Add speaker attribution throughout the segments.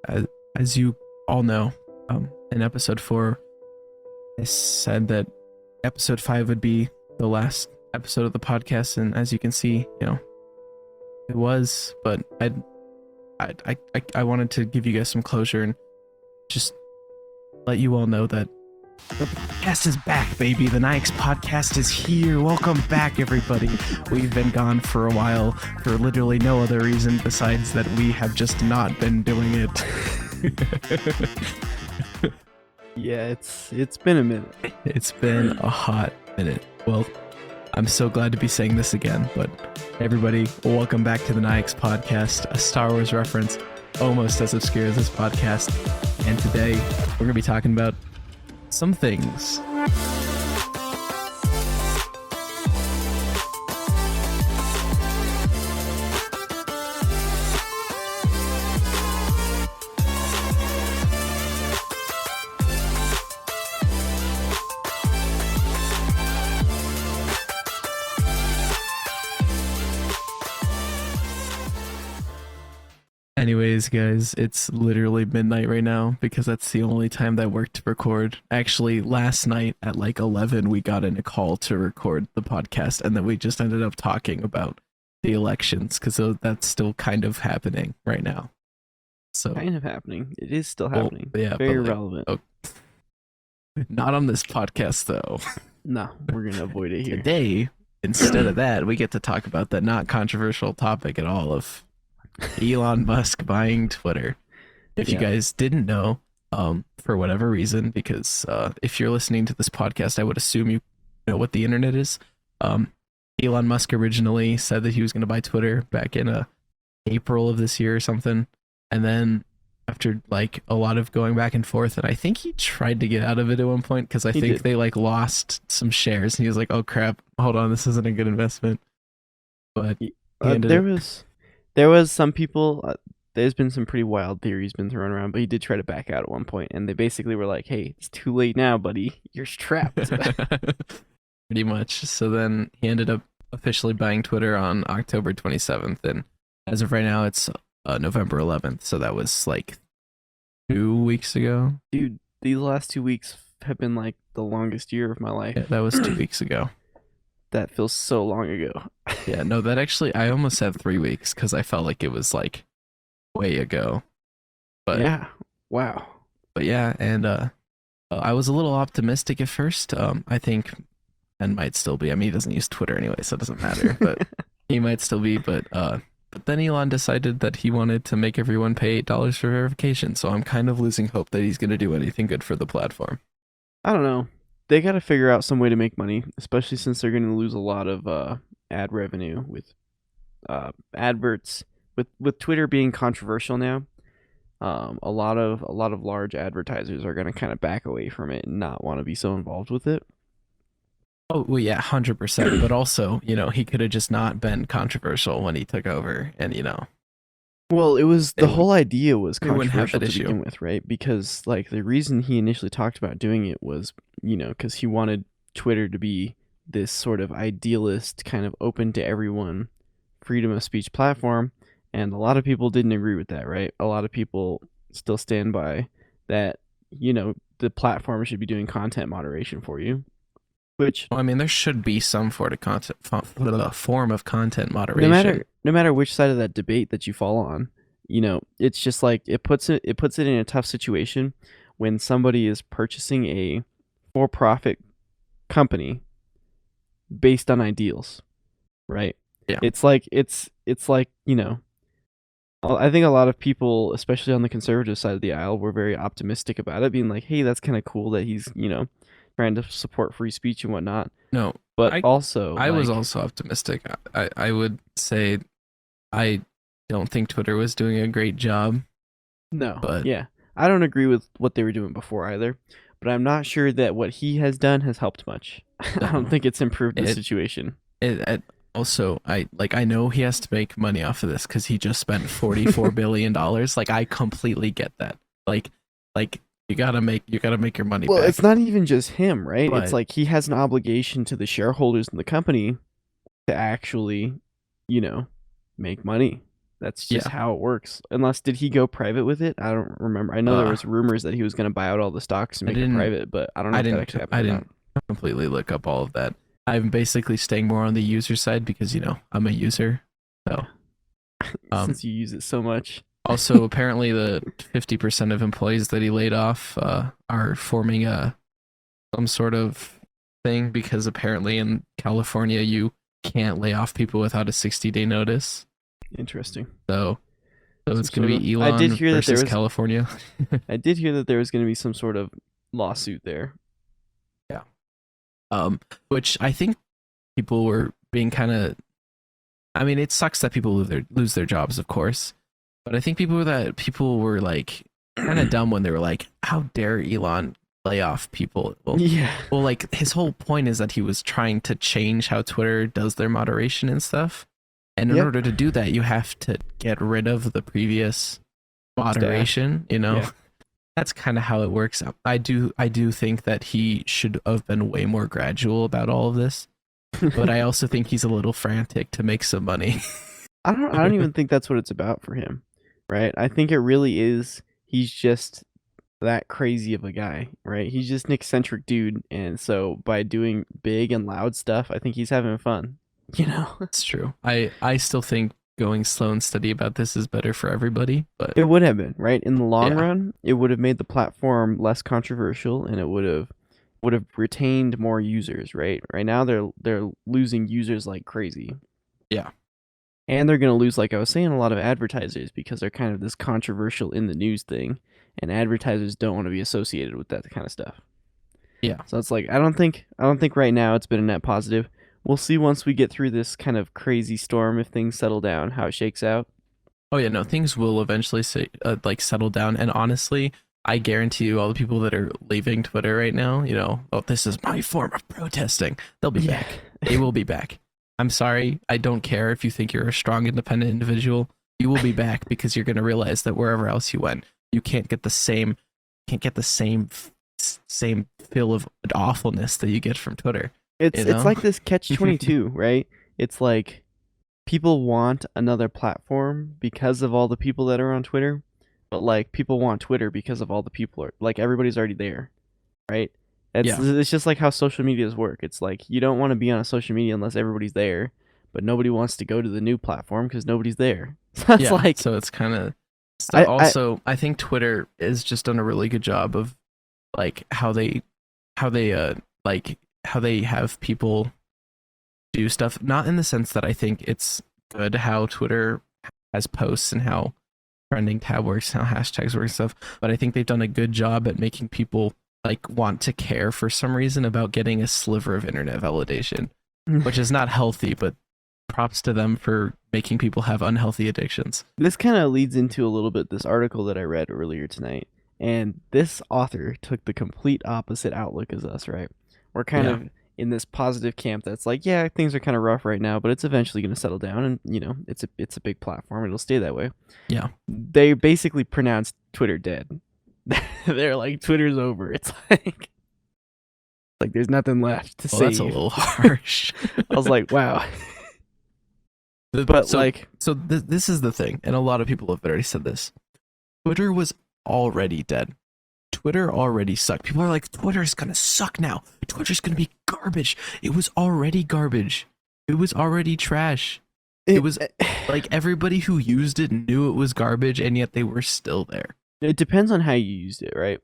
Speaker 1: as you all know, in episode 4, I said that episode 5 would be the last episode of the podcast, and as you can see, it was. But I wanted to give you guys some closure and just let you all know that the podcast is back, baby. The Nyix podcast is here. Welcome back, everybody. We've been gone for a while for literally no other reason besides that we have just not been doing it.
Speaker 2: Yeah, it's been a minute.
Speaker 1: It's been a hot minute. Well, I'm so glad to be saying this again, but everybody, welcome back to the Nyix podcast, a Star Wars reference almost as obscure as this podcast. And today, we're going to be talking about some things. Anyways, guys, it's literally midnight right now because that's the only time that worked to record. Actually, last night at like 11, we got in a call to record the podcast, and then we just ended up talking about the elections because that's still kind of happening right now. So
Speaker 2: Kind of happening. It is still happening.
Speaker 1: Well, yeah,
Speaker 2: Very
Speaker 1: but,
Speaker 2: relevant.
Speaker 1: not on this podcast, though.
Speaker 2: No, we're going to avoid it here.
Speaker 1: Today, instead of that, we get to talk about the not controversial topic at all of Elon Musk buying Twitter. If you guys didn't know, for whatever reason, because if you're listening to this podcast, I would assume you know what the internet is. Elon Musk originally said that he was going to buy Twitter back in April of this year or something, and then after like a lot of going back and forth, and I think he tried to get out of it at one point because I think they like lost some shares, and he was like, "Oh crap, hold on, this isn't a good investment." But
Speaker 2: there was some people. There's been some pretty wild theories been thrown around, but he did try to back out at one point, and they basically were like, "Hey, it's too late now, buddy. You're trapped."
Speaker 1: Pretty much. So then he ended up officially buying Twitter on October 27th, and as of right now, it's November 11th. So that was like 2 weeks ago.
Speaker 2: Dude, these last 2 weeks have been like the longest year of my life.
Speaker 1: Yeah, that was 2 weeks ago.
Speaker 2: That feels so long ago.
Speaker 1: Yeah, no, that actually, I almost said 3 weeks because I felt like it was like way ago. But
Speaker 2: yeah, wow.
Speaker 1: But yeah, and I was a little optimistic at first. I think Ben might still be. I mean, he doesn't use Twitter anyway, so it doesn't matter. But he might still be. But then Elon decided that he wanted to make everyone pay $8 for verification. So I'm kind of losing hope that he's going to do anything good for the platform.
Speaker 2: I don't know. They got to figure out some way to make money, especially since they're going to lose a lot of ad revenue with adverts. With Twitter being controversial now, a lot of large advertisers are going to kind of back away from it and not want to be so involved with it.
Speaker 1: Oh, well, yeah, 100%. But also, he could have just not been controversial when he took over, and
Speaker 2: Well, the whole idea was controversial to
Speaker 1: issue.
Speaker 2: begin with, right? Because like the reason he initially talked about doing it was, because he wanted Twitter to be this sort of idealist, kind of open to everyone, freedom of speech platform, and a lot of people didn't agree with that, right? A lot of people still stand by that, the platform should be doing content moderation for you. Which,
Speaker 1: well, I mean, there should be some form of content moderation.
Speaker 2: No matter which side of that debate that you fall on, it's just like it puts it in a tough situation when somebody is purchasing a for-profit company based on ideals, right?
Speaker 1: Yeah.
Speaker 2: It's like I think a lot of people, especially on the conservative side of the aisle, were very optimistic about it, being like, "Hey, that's kind of cool that he's trying to support free speech and whatnot."
Speaker 1: No,
Speaker 2: but
Speaker 1: I was also optimistic. I would say I don't think Twitter was doing a great job.
Speaker 2: No,
Speaker 1: but
Speaker 2: yeah, I don't agree with what they were doing before either. But I'm not sure that what he has done has helped much. I don't think it's improved the situation.
Speaker 1: Also, I know he has to make money off of this because he just spent $44 billion. Like, I completely get that. Like you gotta make your money
Speaker 2: well,
Speaker 1: back.
Speaker 2: It's not even just him, right?
Speaker 1: But
Speaker 2: it's like he has an obligation to the shareholders in the company to actually, make money. That's just
Speaker 1: Yeah.
Speaker 2: how it works. Unless did he go private with it? I don't remember. I know there
Speaker 1: Uh,
Speaker 2: was rumors that he was going to buy out all the stocks and
Speaker 1: I
Speaker 2: make it
Speaker 1: didn't.
Speaker 2: private, but I don't know
Speaker 1: I
Speaker 2: if that
Speaker 1: didn't.
Speaker 2: actually
Speaker 1: I
Speaker 2: happened or not.
Speaker 1: didn't completely look up all of that. I'm basically staying more on the user side because I'm a user. So,
Speaker 2: Since you use it so much.
Speaker 1: also apparently the 50% of employees that he laid off are forming some sort of thing because apparently in California you can't lay off people without a 60-day notice.
Speaker 2: Interesting.
Speaker 1: So it's
Speaker 2: Some
Speaker 1: going
Speaker 2: sort
Speaker 1: to
Speaker 2: of.
Speaker 1: be
Speaker 2: I did
Speaker 1: Elon
Speaker 2: hear that there
Speaker 1: versus
Speaker 2: was.
Speaker 1: California.
Speaker 2: I did hear that there was going to be some sort of lawsuit there.
Speaker 1: Yeah. Which I think people were being kind of. I mean, it sucks that people lose their jobs, of course, but I think people were like kind of dumb when they were like, "How dare Elon lay off people?"
Speaker 2: Yeah.
Speaker 1: Well, like his whole point is that he was trying to change how Twitter does their moderation and stuff, and in
Speaker 2: Yep.
Speaker 1: order to do that, you have to get rid of the previous moderation.
Speaker 2: Yeah.
Speaker 1: That's kind of how it works. I do think that he should have been way more gradual about all of this, but I also think he's a little frantic to make some money.
Speaker 2: I don't even think that's what it's about for him. Right? I think it really is he's just that crazy of a guy, right? He's just an eccentric dude, and so by doing big and loud stuff, I think he's having fun. You know?
Speaker 1: It's true. I still think going slow and steady about this is better for everybody, but
Speaker 2: It would have been, right? In the long
Speaker 1: yeah.
Speaker 2: run, it would have made the platform less controversial and it would have retained more users, right? Right now they're losing users like crazy.
Speaker 1: Yeah.
Speaker 2: And they're going to lose, like I was saying, a lot of advertisers because they're kind of this controversial in the news thing, and advertisers don't want to be associated with that kind of stuff.
Speaker 1: Yeah.
Speaker 2: So it's like I don't think right now it's been a net positive. We'll see once we get through this kind of crazy storm if things settle down how it shakes out.
Speaker 1: Oh yeah, no, things will eventually settle down. And honestly, I guarantee you, all the people that are leaving Twitter right now, oh, this is my form of protesting. They'll be
Speaker 2: Yeah.
Speaker 1: back. They will be back. I'm sorry. I don't care if you think you're a strong, independent individual. You will be back because you're going to realize that wherever else you went, you can't get the same feel of awfulness that you get from Twitter.
Speaker 2: It's like this catch-22, right? It's like people want another platform because of all the people that are on Twitter, but like people want Twitter because of all the people like everybody's already there, right? It's just like how social medias work. It's like you don't want to be on a social media unless everybody's there, but nobody wants to go to the new platform because nobody's there. So it's like
Speaker 1: so it's kind of
Speaker 2: I
Speaker 1: I think Twitter has just done a really good job of like how they have people do stuff, not in the sense that I think it's good how Twitter has posts and how trending tab works, how hashtags work and stuff, but I think they've done a good job at making people like want to care for some reason about getting a sliver of internet validation, which is not healthy, but props to them for making people have unhealthy addictions.
Speaker 2: This kind of leads into a little bit this article that I read earlier tonight. And this author took the complete opposite outlook as us, right? We're kind of in this positive camp that's like, yeah, things are kind of rough right now, but it's eventually going to settle down, and it's a big platform, it'll stay that way.
Speaker 1: Yeah.
Speaker 2: They basically pronounced Twitter dead. They're like, Twitter's over. It's like there's nothing left to say.
Speaker 1: That's a little harsh.
Speaker 2: I was like, wow.
Speaker 1: This is the thing, and a lot of people have already said this. Twitter was already dead. Twitter already sucked. People are like, Twitter's gonna suck now. Twitter's gonna be garbage. It was already garbage. It was already trash. It was like everybody who used it knew it was garbage, and yet they were still there.
Speaker 2: It depends on how you used it, right?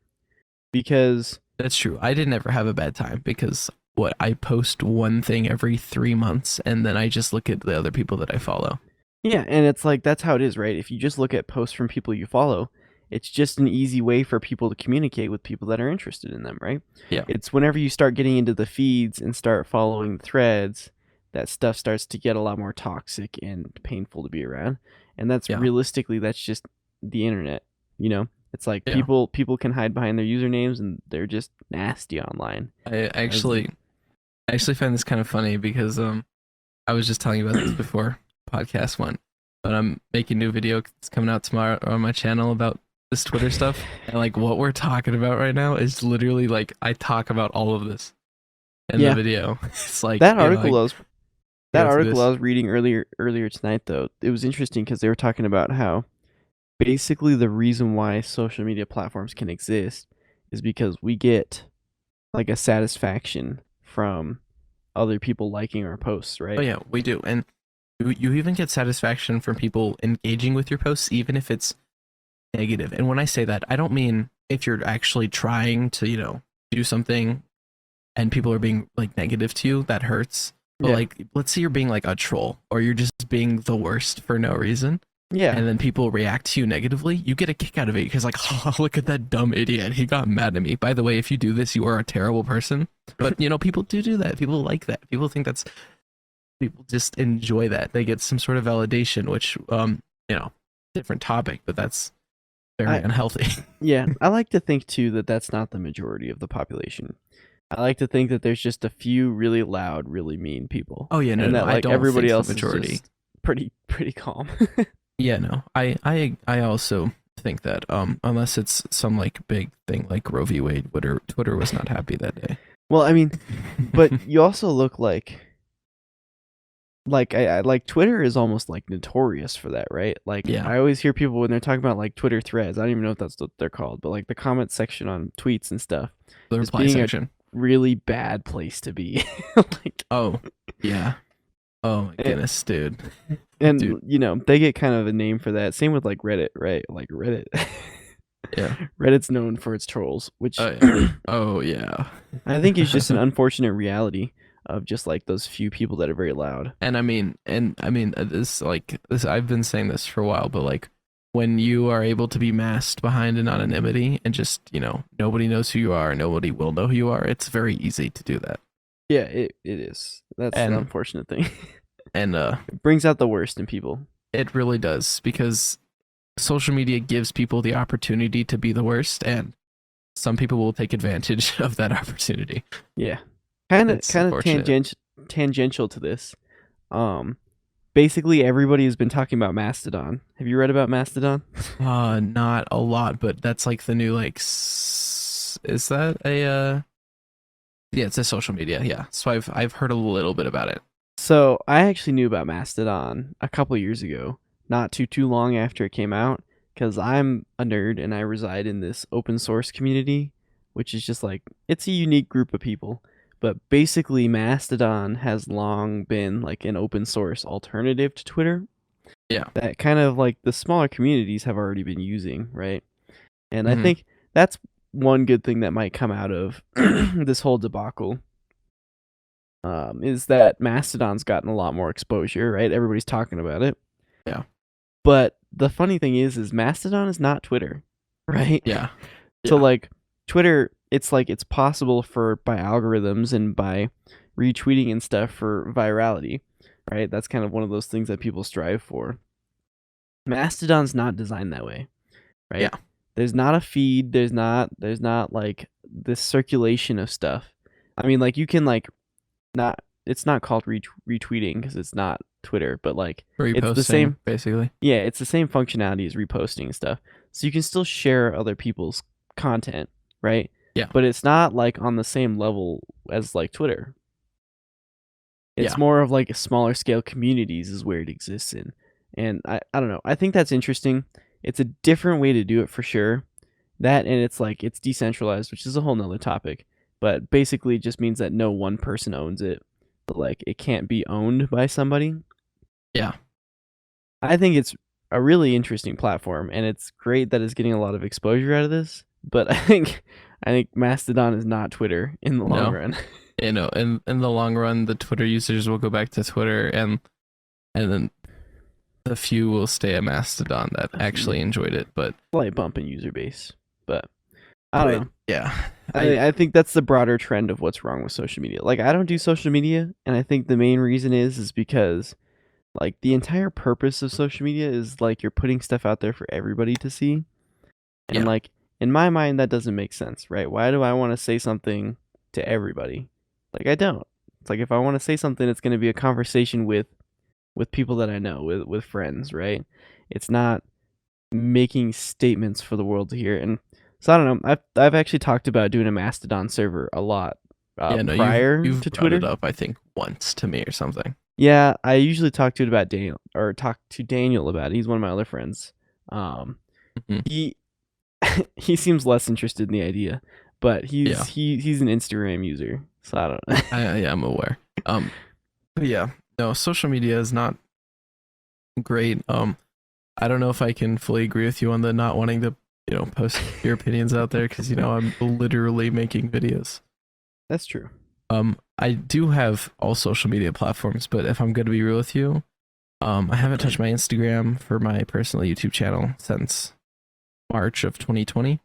Speaker 2: Because
Speaker 1: that's true. I didn't ever have a bad time because I post one thing every 3 months, and then I just look at the other people that I follow.
Speaker 2: Yeah, and it's like that's how it is, right? If you just look at posts from people you follow, it's just an easy way for people to communicate with people that are interested in them, right?
Speaker 1: Yeah.
Speaker 2: It's whenever you start getting into the feeds and start following the threads, that stuff starts to get a lot more toxic and painful to be around. And that's realistically, that's just the internet, It's like people can hide behind their usernames and they're just nasty online.
Speaker 1: I actually find this kind of funny because I was just telling you about this before podcast one, but I'm making a new video. It's coming out tomorrow on my channel about this Twitter stuff, and like what we're talking about right now is literally like I talk about all of this in the video. It's like
Speaker 2: that article was That
Speaker 1: Go through
Speaker 2: article I
Speaker 1: this.
Speaker 2: was reading earlier tonight, though, it was interesting because they were talking about how basically the reason why social media platforms can exist is because we get like a satisfaction from other people liking our posts,
Speaker 1: Oh
Speaker 2: right?
Speaker 1: yeah, we do, and you even get satisfaction from people engaging with your posts, even if it's negative. And when I say that, I don't mean if you're actually trying to, do something and people are being like negative to you, that hurts. But
Speaker 2: Yeah.
Speaker 1: like, let's say you're being like a troll or you're just being the worst for no reason.
Speaker 2: Yeah.
Speaker 1: And then people react to you negatively, you get a kick out of it because, like, oh, look at that dumb idiot. He got mad at me. By the way, if you do this, you are a terrible person. But, people do that. People like that. People just enjoy that. They get some sort of validation, which, different topic, but that's very
Speaker 2: I
Speaker 1: unhealthy.
Speaker 2: yeah, I like to think too that that's not the majority of the population. I like to think that there's just a few really loud, really mean people,
Speaker 1: Oh, yeah, no,
Speaker 2: and
Speaker 1: no.
Speaker 2: that
Speaker 1: I
Speaker 2: like
Speaker 1: don't
Speaker 2: everybody
Speaker 1: think the
Speaker 2: else is
Speaker 1: majority.
Speaker 2: just pretty calm.
Speaker 1: Yeah, no. I also think that unless it's some like big thing like Roe v. Wade, Twitter was not happy that day.
Speaker 2: Well, I mean, but you also look like I like Twitter is almost like notorious for that, right? Like
Speaker 1: Yeah,
Speaker 2: I always hear people when they're talking about like Twitter threads. I don't even know if that's what they're called, but like the comment section on tweets and stuff
Speaker 1: the
Speaker 2: is
Speaker 1: reply
Speaker 2: being a
Speaker 1: section.
Speaker 2: really bad place to be. Like
Speaker 1: Oh, yeah. Oh my
Speaker 2: and,
Speaker 1: goodness, dude.
Speaker 2: and
Speaker 1: Dude,
Speaker 2: they get kind of a name for that. Same with like Reddit, right? Like Reddit.
Speaker 1: yeah.
Speaker 2: Reddit's known for its trolls, which
Speaker 1: Oh yeah. Oh yeah.
Speaker 2: I think is just an unfortunate reality of just like those few people that are very loud.
Speaker 1: and I mean this I've been saying this for a while, but like when you are able to be masked behind an anonymity and just, nobody knows who you are, nobody will know who you are, it's very easy to do that.
Speaker 2: Yeah, it is. That's the
Speaker 1: And
Speaker 2: unfortunate thing.
Speaker 1: and
Speaker 2: It brings out the worst in people.
Speaker 1: it really does because social media gives people the opportunity to be the worst, and some people will take advantage of that opportunity.
Speaker 2: Yeah. Kind of
Speaker 1: It's unfortunate.
Speaker 2: tangential to this. Um Basically everybody has been talking about Mastodon. Have you read about Mastodon?
Speaker 1: Not a lot, but that's like the new like is that a yeah, it's a social media. Yeah. So I've heard a little bit about it.
Speaker 2: So, I actually knew about Mastodon a couple years ago, not too long after it came out, cuz I'm a nerd and I reside in this open source community, which is just like it's a unique group of people. But basically Mastodon has long been like an open source alternative to Twitter
Speaker 1: Yeah.
Speaker 2: that kind of like the smaller communities have already been using, right? And I
Speaker 1: Hmm.
Speaker 2: think that's one good thing that might come out of this whole debacle, is that Mastodon's gotten a lot more exposure, right? Everybody's talking about it.
Speaker 1: Yeah.
Speaker 2: But the funny thing is Mastodon is not Twitter, right?
Speaker 1: Yeah.
Speaker 2: So
Speaker 1: Yeah.
Speaker 2: like Twitter, it's like it's possible for by algorithms and by retweeting and stuff for virality, right? That's kind of one of those things that people strive for. Mastodon's not designed that way, right?
Speaker 1: Yeah.
Speaker 2: There's not a feed, there's not like this circulation of stuff. I mean like you can like not it's not called retweeting because it's not Twitter, but like it's the
Speaker 1: Reposting
Speaker 2: same.
Speaker 1: basically.
Speaker 2: Yeah, it's the same functionality as reposting and stuff. So you can still share other people's content, right?
Speaker 1: Yeah.
Speaker 2: But it's not like on the same level as like Twitter. It's
Speaker 1: Yeah.
Speaker 2: more of like a smaller scale communities is where it exists in. And I don't know. I think that's interesting. It's a different way to do it for sure. That and it's like it's decentralized, which is a whole nother topic. But basically it just means that no one person owns it. But like it can't be owned by somebody.
Speaker 1: Yeah.
Speaker 2: I think it's a really interesting platform, and it's great that it's getting a lot of exposure out of this. But I think Mastodon is not Twitter in the long
Speaker 1: No.
Speaker 2: run.
Speaker 1: In the long run, the Twitter users will go back to Twitter, and then the few will stay at Mastodon that actually enjoyed it. But
Speaker 2: Slight bump in user base, but I don't know.
Speaker 1: yeah,
Speaker 2: I think that's the broader trend of what's wrong with social media. Like I don't do social media, and I think the main reason is because like the entire purpose of social media is like you're putting stuff out there for everybody to see. And
Speaker 1: yeah,
Speaker 2: like in my mind that doesn't make sense, right? Why do I want to say something to everybody? Like I don't. It's like if I want to say something it's going to be a conversation with people that I know, with friends, right? It's not making statements for the world to hear. And so I don't know. I've actually talked about doing a Mastodon server a lot
Speaker 1: yeah. No,
Speaker 2: prior
Speaker 1: you've
Speaker 2: to
Speaker 1: brought it
Speaker 2: Twitter.
Speaker 1: up, I think, once to me or something.
Speaker 2: Yeah, I usually talk to it about Daniel or talk to Daniel about it. He's one of my other friends. Um,
Speaker 1: Mhm.
Speaker 2: he he seems less interested in the idea, but
Speaker 1: Yeah,
Speaker 2: he's an Instagram user, so I don't know.
Speaker 1: yeah, I'm aware. But yeah, no, social media is not great. I don't know if I can fully agree with you on the not wanting to, post your opinions out there because I'm literally making videos.
Speaker 2: That's true.
Speaker 1: I do have all social media platforms, but if I'm going to be real with you, I haven't touched my Instagram for my personal YouTube channel since March of 2020.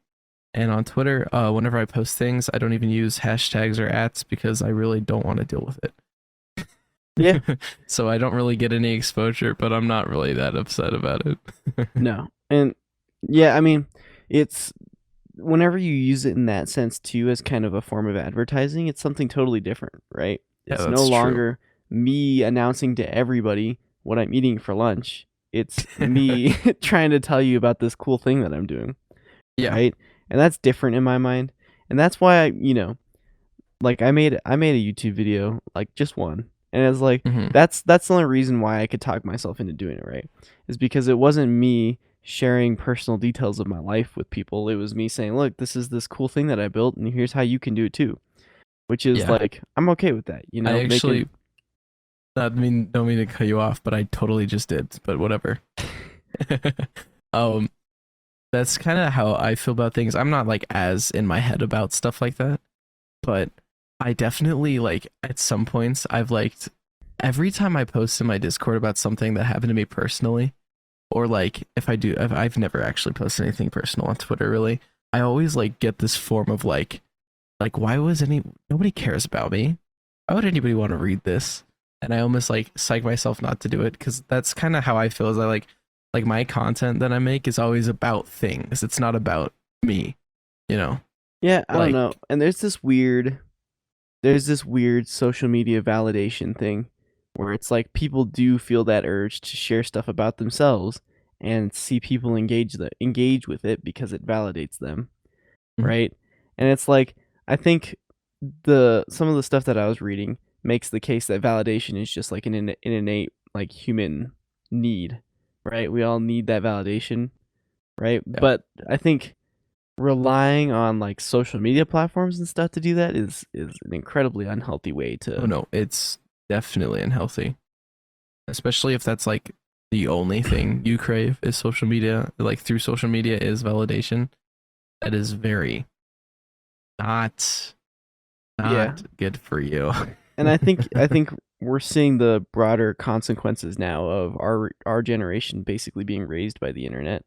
Speaker 1: And on Twitter, whenever I post things, I don't even use hashtags or ats because I really don't want to deal with it.
Speaker 2: Yeah.
Speaker 1: So I don't really get any exposure, but I'm not really that upset about it.
Speaker 2: No. And yeah, I mean, it's whenever you use it in that sense too as kind of a form of advertising, it's something totally different, right?
Speaker 1: Yeah,
Speaker 2: It's no
Speaker 1: that's true.
Speaker 2: longer me announcing to everybody what I'm eating for lunch. It's me trying to tell you about this cool thing that I'm doing,
Speaker 1: Yeah.
Speaker 2: right? And that's different in my mind. And that's why like I made a YouTube video, like just one. And it's like
Speaker 1: Hmm.
Speaker 2: that's the only reason why I could talk myself into doing it, right? Is because it wasn't me sharing personal details of my life with people. It was me saying, "Look, this is this cool thing that I built and here's how you can do it too." Which is
Speaker 1: Yeah.
Speaker 2: like I'm okay with that,
Speaker 1: I
Speaker 2: making
Speaker 1: actually, don't mean to cut you off, but I totally just did, but whatever. um, that's kind of how I feel about things. I'm not like as in my head about stuff like that, but I definitely like at some points I've liked every time I post in my Discord about something that happened to me personally, or like if I do, I've never actually posted anything personal on Twitter really. I always like get this form of like why was nobody cares about me? Why would anybody want to read this? And I almost like psych myself not to do it because that's kind of how I feel. Is I like my content that I make is always about things. It's not about me, you know.
Speaker 2: yeah, I don't
Speaker 1: Like
Speaker 2: know. And there's this weird social media validation thing where it's like people do feel that urge to share stuff about themselves and see people engage with it because it validates them,
Speaker 1: mm,
Speaker 2: right? And it's like I think the some of the stuff that I was reading makes the case that validation is just like an innate like human need, right? We all need that validation, right?
Speaker 1: yeah.
Speaker 2: But I think relying on like social media platforms and stuff to do that is an incredibly unhealthy way
Speaker 1: Oh
Speaker 2: to.
Speaker 1: no, it's definitely unhealthy. Especially if that's like the only thing you crave is social media, like through social media is validation. That is very not
Speaker 2: Yeah.
Speaker 1: not good for you.
Speaker 2: And I think we're seeing the broader consequences now of our generation basically being raised by the internet.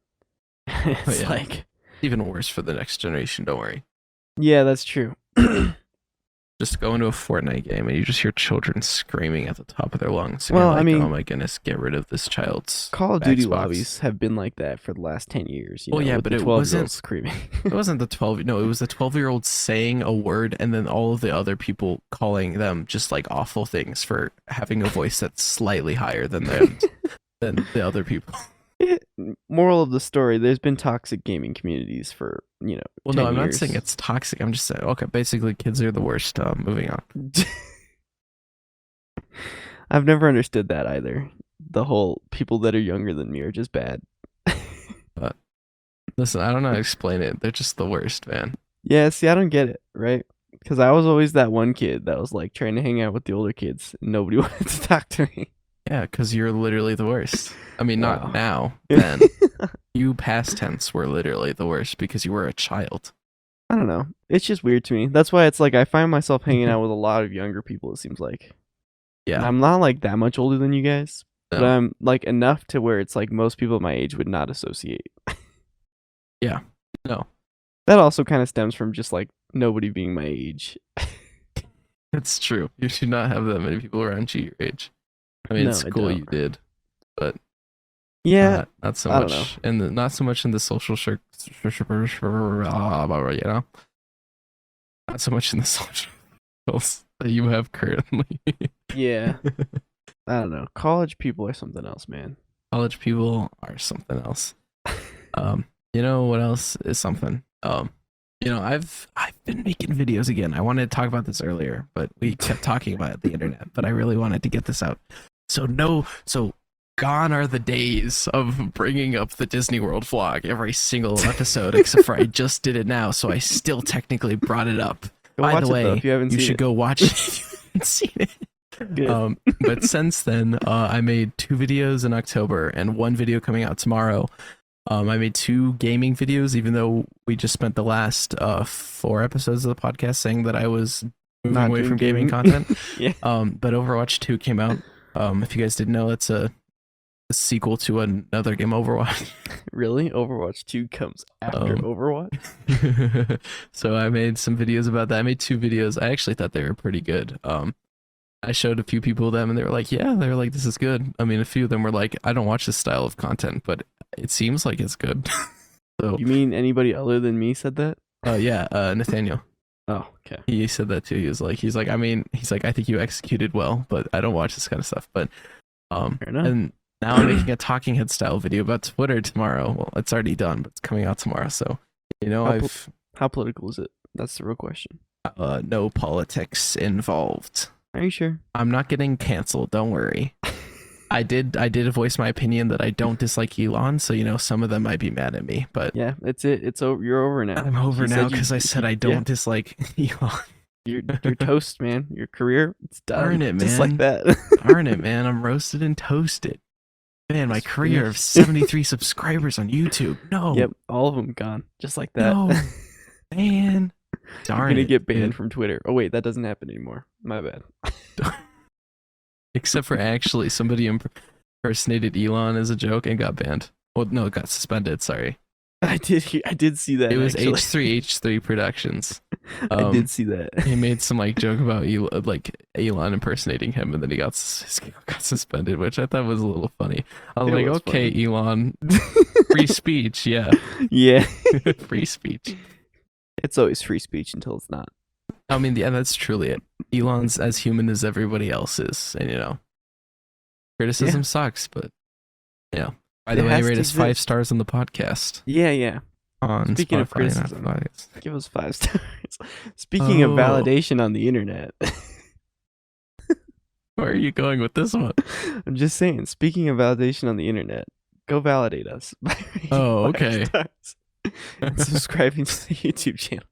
Speaker 1: Oh
Speaker 2: It's
Speaker 1: yeah.
Speaker 2: like,
Speaker 1: Even worse for the next generation, don't worry.
Speaker 2: yeah, that's true.
Speaker 1: Just go into a Fortnite game and you just hear children screaming at the top of their lungs and you're
Speaker 2: Well, I
Speaker 1: like, oh
Speaker 2: mean,
Speaker 1: my goodness, get rid of this child's
Speaker 2: Call of Duty
Speaker 1: Xbox.
Speaker 2: lobbies have been like that for the last 10 years,
Speaker 1: Well yeah,
Speaker 2: with
Speaker 1: but
Speaker 2: the 12-year-olds screaming.
Speaker 1: it wasn't the 12, no, it was the 12-year-old saying a word and then all of the other people calling them just like awful things for having a voice that's slightly higher than them than the other people.
Speaker 2: Moral of the story, there's been toxic gaming communities for,
Speaker 1: Well, no,
Speaker 2: 10
Speaker 1: I'm not saying
Speaker 2: years.
Speaker 1: it's toxic. I'm just saying, okay, basically kids are the worst. Moving on.
Speaker 2: I've never understood that either. The whole people that are younger than me are just bad.
Speaker 1: But listen, I don't know how to explain it. They're just the worst, man.
Speaker 2: Yeah, see, I don't get it, right? Because I was always that one kid that was like trying to hang out with the older kids and nobody wanted to talk to me.
Speaker 1: Yeah, because you're literally the worst. I mean, not
Speaker 2: Wow.
Speaker 1: now, then. You past tense were literally the worst because you were a child.
Speaker 2: I don't know. It's just weird to me. That's why it's like I find myself hanging out with a lot of younger people, it seems like. And
Speaker 1: Yeah,
Speaker 2: I'm not like that much older than you guys, but
Speaker 1: no,
Speaker 2: I'm like enough to where it's like most people my age would not associate.
Speaker 1: yeah, no.
Speaker 2: That also kind of stems from just like nobody being my age.
Speaker 1: It's true. You should not have that many people around you your age. I mean,
Speaker 2: No,
Speaker 1: it's
Speaker 2: I
Speaker 1: cool
Speaker 2: don't.
Speaker 1: you did, but
Speaker 2: Yeah,
Speaker 1: not so
Speaker 2: I don't know.
Speaker 1: much, and not so much in the social you know, not so much in the social circles that you have currently.
Speaker 2: Yeah, I don't know. College people are something else, man.
Speaker 1: College people are something else. You know what else is something? I've been making videos again. I wanted to talk about this earlier, but we kept talking about the internet. But I really wanted to get this out. So gone are the days of bringing up the Disney World vlog every single episode, except for I just did it now, so I still technically brought it up.
Speaker 2: Go
Speaker 1: By
Speaker 2: watch
Speaker 1: the
Speaker 2: it, though,
Speaker 1: way,
Speaker 2: if you haven't
Speaker 1: you
Speaker 2: seen
Speaker 1: should
Speaker 2: it.
Speaker 1: go watch it if you haven't seen it.
Speaker 2: Good.
Speaker 1: But since then, I made 2 videos in October and 1 video coming out tomorrow. I made 2 gaming videos, even though we just spent the last 4 episodes of the podcast saying that I was moving
Speaker 2: Not
Speaker 1: away
Speaker 2: doing
Speaker 1: from gaming
Speaker 2: gaming.
Speaker 1: content.
Speaker 2: Yeah.
Speaker 1: But Overwatch 2 came out. If you guys didn't know, it's a sequel to another game, Overwatch.
Speaker 2: Really? Overwatch 2 comes after Overwatch?
Speaker 1: So I made some videos about that. I made 2 videos. I actually thought they were pretty good. I showed a few people them and they were like, yeah, they were like, this is good. I mean, a few of them were like, I don't watch this style of content, but it seems like it's good. So
Speaker 2: You mean anybody other than me said that?
Speaker 1: yeah, Nathaniel.
Speaker 2: Oh, okay.
Speaker 1: He said that too. He's like, I think you executed well, but I don't watch this kind of stuff. But
Speaker 2: Fair enough.
Speaker 1: and now I'm making a talking head style video about Twitter tomorrow. Well, it's already done, but it's coming out tomorrow. So,
Speaker 2: How political is it? That's the real question.
Speaker 1: no politics involved.
Speaker 2: Are you sure?
Speaker 1: I'm not getting canceled. Don't worry. I did voice my opinion that I don't dislike Elon, so some of them might be mad at me, but
Speaker 2: Yeah, it's it. It's over. You're over now.
Speaker 1: I'm over
Speaker 2: You said
Speaker 1: now
Speaker 2: you-
Speaker 1: because I said I don't dislike Elon.
Speaker 2: You're toast, man. Your career, it's done.
Speaker 1: Darn it,
Speaker 2: Just like
Speaker 1: man.
Speaker 2: that.
Speaker 1: Darn it, man. I'm roasted and toasted. Man, my
Speaker 2: It's
Speaker 1: career of
Speaker 2: finished.
Speaker 1: 73 subscribers on YouTube. No.
Speaker 2: Yep, all of them gone. Just like that.
Speaker 1: No. Man.
Speaker 2: You're
Speaker 1: Darn
Speaker 2: gonna
Speaker 1: it.
Speaker 2: get banned
Speaker 1: man.
Speaker 2: from Twitter. Oh wait, that doesn't happen anymore. My bad.
Speaker 1: Except for actually somebody impersonated Elon as a joke and got banned. Well, no, it got suspended. Sorry.
Speaker 2: I did see that.
Speaker 1: It was
Speaker 2: actually.
Speaker 1: H3 Productions.
Speaker 2: I did see that.
Speaker 1: He made some joke about Elon impersonating him, and then he got suspended, which I thought was a little funny. I was
Speaker 2: It
Speaker 1: like,
Speaker 2: was
Speaker 1: okay,
Speaker 2: funny.
Speaker 1: Elon, free speech, yeah,
Speaker 2: Yeah.
Speaker 1: free speech.
Speaker 2: It's always free speech until it's not.
Speaker 1: I mean, yeah, that's truly it. Elon's as human as everybody else is, and criticism sucks, but yeah. By the
Speaker 2: It
Speaker 1: way,
Speaker 2: has
Speaker 1: rate
Speaker 2: to
Speaker 1: us 5
Speaker 2: exist.
Speaker 1: stars on the podcast
Speaker 2: Yeah.
Speaker 1: on
Speaker 2: Speaking
Speaker 1: Spotify
Speaker 2: of criticism.
Speaker 1: and Apple Podcasts.
Speaker 2: Give us 5 stars. Speaking of
Speaker 1: Oh.
Speaker 2: validation on the internet.
Speaker 1: Where are you going with this one?
Speaker 2: I'm just saying, speaking of validation on the internet, go validate us by rating
Speaker 1: Oh,
Speaker 2: 5
Speaker 1: okay.
Speaker 2: stars and subscribing to the YouTube channel.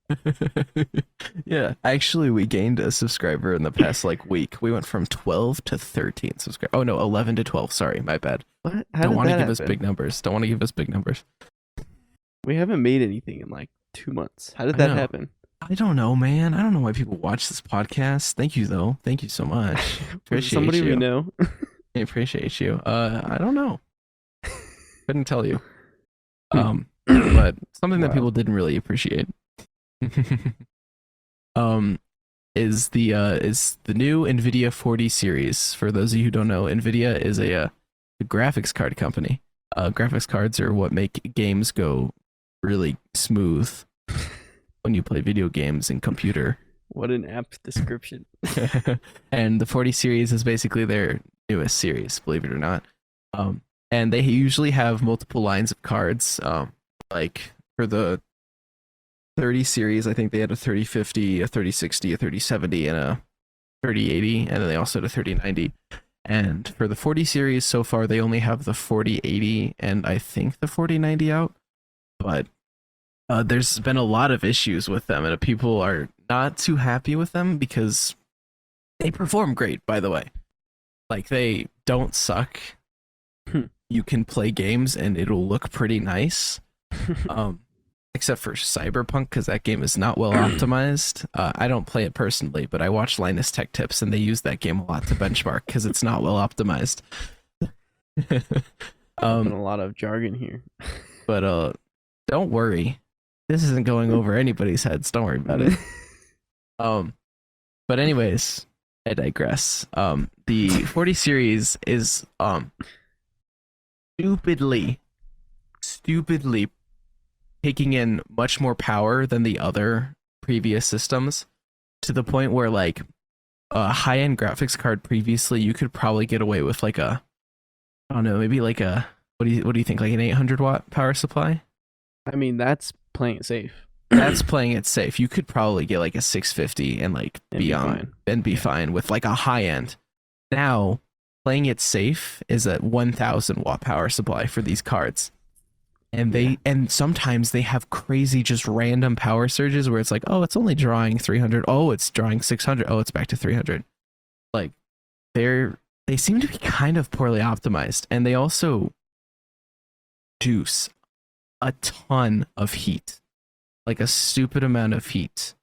Speaker 1: Yeah, actually, we gained a subscriber in the past week. We went from 12 to 13 subscribers. Oh no, 11 to 12. Sorry, my bad.
Speaker 2: What? How
Speaker 1: Don't
Speaker 2: did
Speaker 1: want to
Speaker 2: that
Speaker 1: give us
Speaker 2: happen?
Speaker 1: big numbers. Don't want to give us big numbers.
Speaker 2: We haven't made anything in 2 months. How did
Speaker 1: I
Speaker 2: that
Speaker 1: know.
Speaker 2: happen?
Speaker 1: I don't know, man. I don't know why people watch this podcast. Thank you though. Thank you so much.
Speaker 2: Was it
Speaker 1: Appreciate
Speaker 2: somebody
Speaker 1: you.
Speaker 2: we know?
Speaker 1: I appreciate you. I don't know. Couldn't tell you. But something that
Speaker 2: Wow.
Speaker 1: people didn't really appreciate. Is the new NVIDIA 40 series. For those of you who don't know, NVIDIA is a graphics card company. Graphics cards are what make games go really smooth when you play video games in computer.
Speaker 2: What an apt description.
Speaker 1: And the 40 series is basically their newest series, believe it or not. And they usually have multiple lines of cards. Like for the 30 series, I think they had a 3050, a 3060, a 3070, and a 3080, and then they also had a 3090. And for the 40 series, so far they only have the 4080 and I think the 4090 out. But there's been a lot of issues with them, and people are not too happy with them because they perform great, by the way. They don't suck. You can play games and it'll look pretty nice. Except for Cyberpunk, because that game is not well optimized. I don't play it personally, but I watch Linus Tech Tips, and they use that game a lot to benchmark because it's not well optimized.
Speaker 2: Been a lot of jargon here.
Speaker 1: But don't worry, this isn't going over anybody's heads. Don't worry about it. But anyways, I digress. The 40 series is stupidly taking in much more power than the other previous systems, to the point where a high-end graphics card previously you could probably get away with I don't know, maybe what do you think, an 800 watt power supply?
Speaker 2: I mean, that's playing it safe.
Speaker 1: That's playing it safe. You could probably get a 650 and
Speaker 2: be fine.
Speaker 1: be fine with a high end. Now playing it safe is a 1,000 watt power supply for these cards. And and sometimes they have crazy, just random power surges where it's like, oh, it's only drawing 300. Oh, it's drawing 600. Oh, it's back to 300. Like they seem to be kind of poorly optimized, and they also juice a ton of heat, like a stupid amount of heat.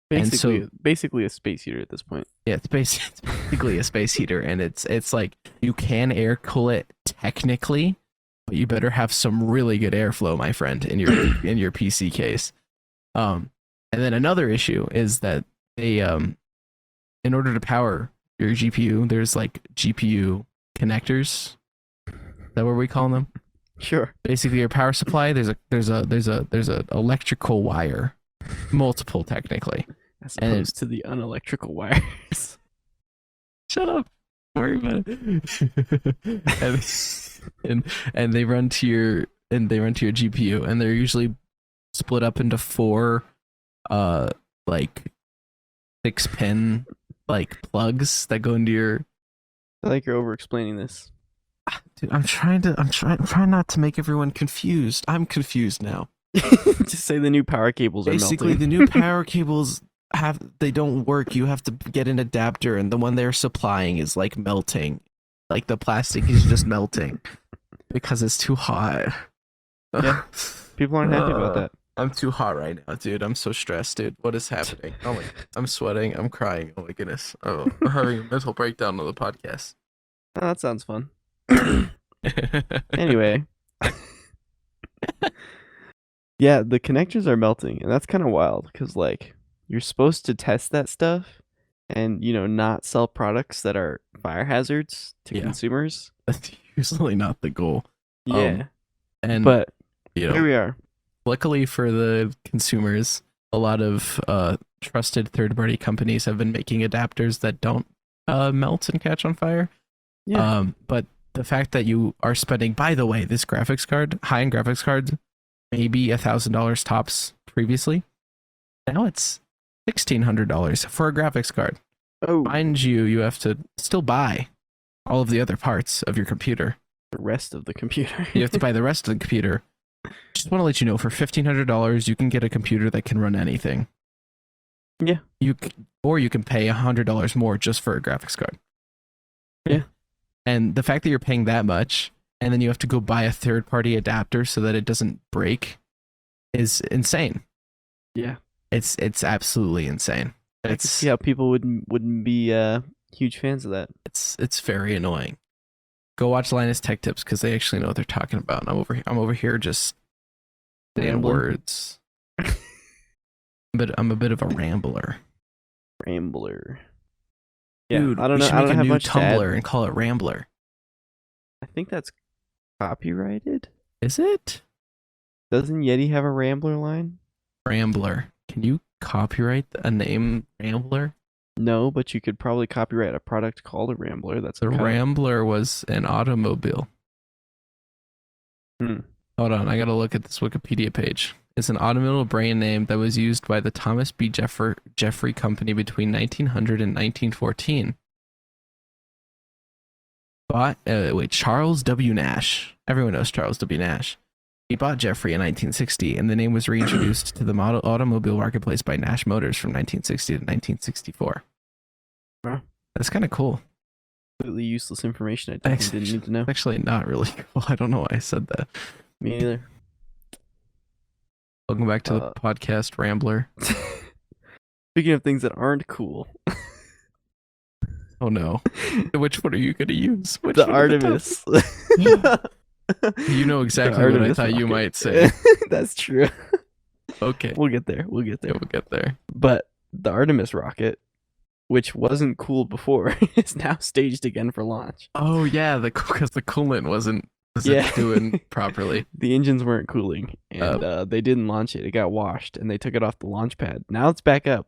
Speaker 2: Basically a space heater at this point.
Speaker 1: Yeah, it's basically a space heater, and it's like you can air cool it technically, but you better have some really good airflow, my friend, in your PC case. And then another issue is that they in order to power your GPU, there's like GPU connectors. Is that what we call them?
Speaker 2: Sure.
Speaker 1: Basically, your power supply, there's a electrical wire, multiple technically,
Speaker 2: as opposed to the unelectrical wires.
Speaker 1: Shut up. Don't worry about it. and they run to your GPU, and they're usually split up into 4 like 6-pin like plugs that go into your.
Speaker 2: I think you're over explaining this.
Speaker 1: Dude, I'm trying not to make everyone confused. I'm confused now.
Speaker 2: Just say the new power cables are
Speaker 1: basically
Speaker 2: melting.
Speaker 1: The new power cables they don't work. You have to get an adapter, and the one they're supplying is like melting. Like the plastic is just melting because it's too hot.
Speaker 2: Yeah, people aren't happy about that.
Speaker 1: I'm too hot right now, dude. I'm so stressed, dude. What is happening? Oh my! I'm sweating. I'm crying. Oh my goodness. Oh, I'm having a mental breakdown on the podcast.
Speaker 2: Oh, that sounds fun. Anyway. Yeah, the connectors are melting, and that's kind of wild because like you're supposed to test that stuff and not sell products that are fire hazards to consumers.
Speaker 1: That's usually not the goal.
Speaker 2: Yeah.
Speaker 1: But
Speaker 2: here we are.
Speaker 1: Luckily for the consumers, a lot of trusted third-party companies have been making adapters that don't melt and catch on fire.
Speaker 2: Yeah.
Speaker 1: But the fact that you are spending, by the way, this graphics card, high-end graphics card, maybe $1,000 tops previously. Now it's $1,600 for a graphics card.
Speaker 2: Oh,
Speaker 1: mind you, you have to still buy all of the other parts of your computer.
Speaker 2: The rest of the computer.
Speaker 1: You have to buy the rest of the computer. Just want to let you know, for $1,500, you can get a computer that can run anything.
Speaker 2: Yeah.
Speaker 1: You can pay $100 more just for a graphics card.
Speaker 2: Yeah.
Speaker 1: And the fact that you're paying that much, and then you have to go buy a third-party adapter so that it doesn't break, is insane.
Speaker 2: Yeah.
Speaker 1: It's absolutely insane.
Speaker 2: I can see how people wouldn't be huge fans of that.
Speaker 1: It's very annoying. Go watch Linus Tech Tips because they actually know what they're talking about. And I'm over here just saying words. But I'm a bit of a rambler.
Speaker 2: Yeah,
Speaker 1: dude,
Speaker 2: I don't know.
Speaker 1: I don't have much Tumblr and call it Rambler.
Speaker 2: I think that's copyrighted.
Speaker 1: Is it?
Speaker 2: Doesn't Yeti have a Rambler line?
Speaker 1: Rambler. Can you copyright a name Rambler?
Speaker 2: No, but you could probably copyright a product called a Rambler. That's
Speaker 1: the Rambler was an automobile. Hold on, I gotta look at this Wikipedia page. It's an automobile brand name that was used by the Thomas B. Jeffrey Company between 1900 and 1914. Charles W. Nash. Everyone knows Charles W. Nash. He bought Jeffrey in 1960, and the name was reintroduced to the automobile marketplace by Nash Motors from 1960 to 1964.
Speaker 2: Wow.
Speaker 1: That's kind of cool.
Speaker 2: Completely useless information I definitely didn't need to know.
Speaker 1: Actually, not really cool. I don't know why I said that.
Speaker 2: Me neither.
Speaker 1: Welcome back to the podcast, Rambler.
Speaker 2: Speaking of things that aren't cool.
Speaker 1: Oh no. Which one are you going to use?
Speaker 2: The Artemis.
Speaker 1: You know exactly what I thought you might say.
Speaker 2: That's true.
Speaker 1: Okay.
Speaker 2: We'll get there. We'll get
Speaker 1: there.
Speaker 2: But the Artemis rocket, which wasn't cool before, is now staged again for launch.
Speaker 1: Oh yeah, because the coolant wasn't doing properly.
Speaker 2: The engines weren't cooling, and they didn't launch it. It got washed, and they took it off the launch pad. Now it's back up.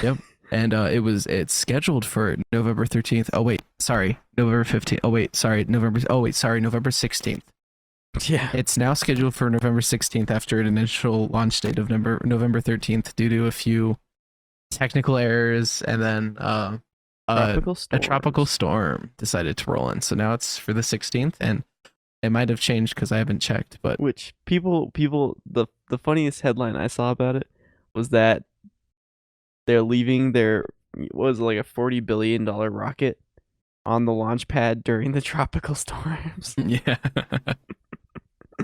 Speaker 1: Yep. And it's scheduled for November 13th. Oh wait, sorry, November 15th. Oh wait, sorry, November 16th.
Speaker 2: Yeah.
Speaker 1: It's now scheduled for November 16th after an initial launch date of November 13th due to a few technical errors, and then
Speaker 2: Tropical
Speaker 1: a tropical
Speaker 2: storms.
Speaker 1: storm decided to roll in. So now it's for the 16th, and it might have changed because I haven't checked. But
Speaker 2: Which the funniest headline I saw about it was that they're leaving their, what was it, like a $40 billion rocket on the launch pad during the tropical storms.
Speaker 1: yeah,